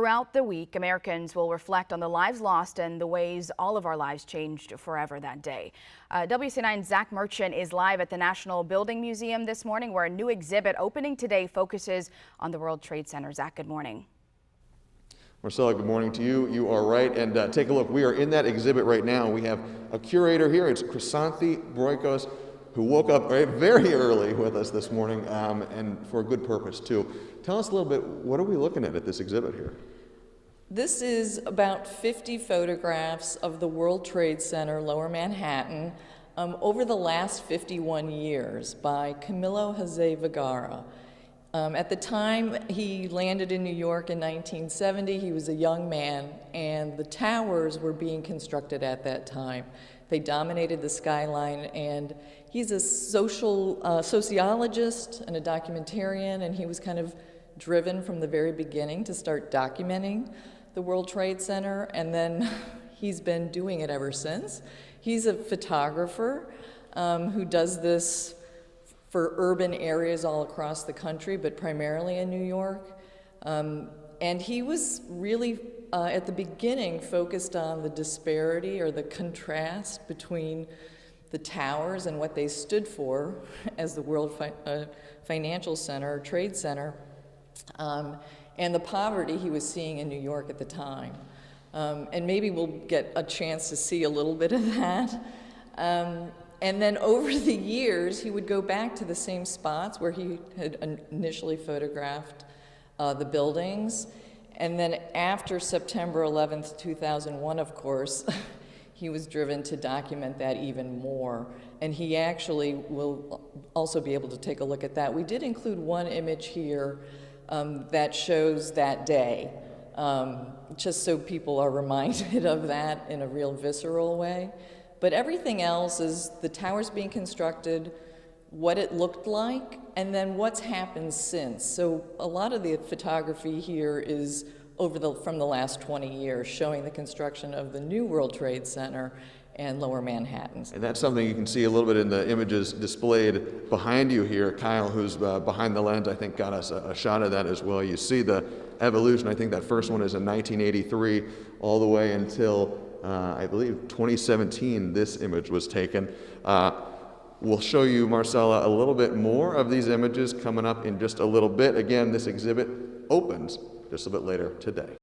Throughout the week, Americans will reflect on the lives lost and the ways all of our lives changed forever that day. WC9's Zach Merchant is live at the National Building Museum this morning, where a new exhibit opening today focuses on the World Trade Center. Zach, good morning. Marcella, good morning to you. You are right. And take a look. We are in that exhibit right now. We have a curator here. It's Chrysanthi Broikos, who woke up very early with us this morning, and for a good purpose, too. Tell us a little bit, what are we looking at this exhibit here? This is about 50 photographs of the World Trade Center, Lower Manhattan, over the last 51 years by Camilo Jose Vergara. At the time he landed in New York in 1970, he was a young man, and the towers were being constructed at that time. They dominated the skyline, and he's a sociologist and a documentarian, and he was kind of driven from the very beginning to start documenting the World Trade Center, and then he's been doing it ever since. He's a photographer who does this for urban areas all across the country, but primarily in New York. And he was really, at the beginning, focused on the disparity or the contrast between the towers and what they stood for as the World Financial Center, or Trade Center, and the poverty he was seeing in New York at the time. And maybe we'll get a chance to see a little bit of that. And then over the years, he would go back to the same spots where he had initially photographed the buildings. And then after September 11th, 2001, of course, he was driven to document that even more. And he actually will also be able to take a look at that. We did include one image here that shows that day, just so people are reminded of that in a real visceral way. But everything else is the towers being constructed, what it looked like, and then what's happened since. So a lot of the photography here is from the last 20 years, showing the construction of the new World Trade Center and Lower Manhattan. And that's something you can see a little bit in the images displayed behind you here. Kyle, who's behind the lens, I think got us a shot of that as well. You see the evolution. I think that first one is in 1983 all the way until I believe 2017 this image was taken. We'll show you, Marcella, a little bit more of these images coming up in just a little bit. Again, this exhibit opens just a bit later today.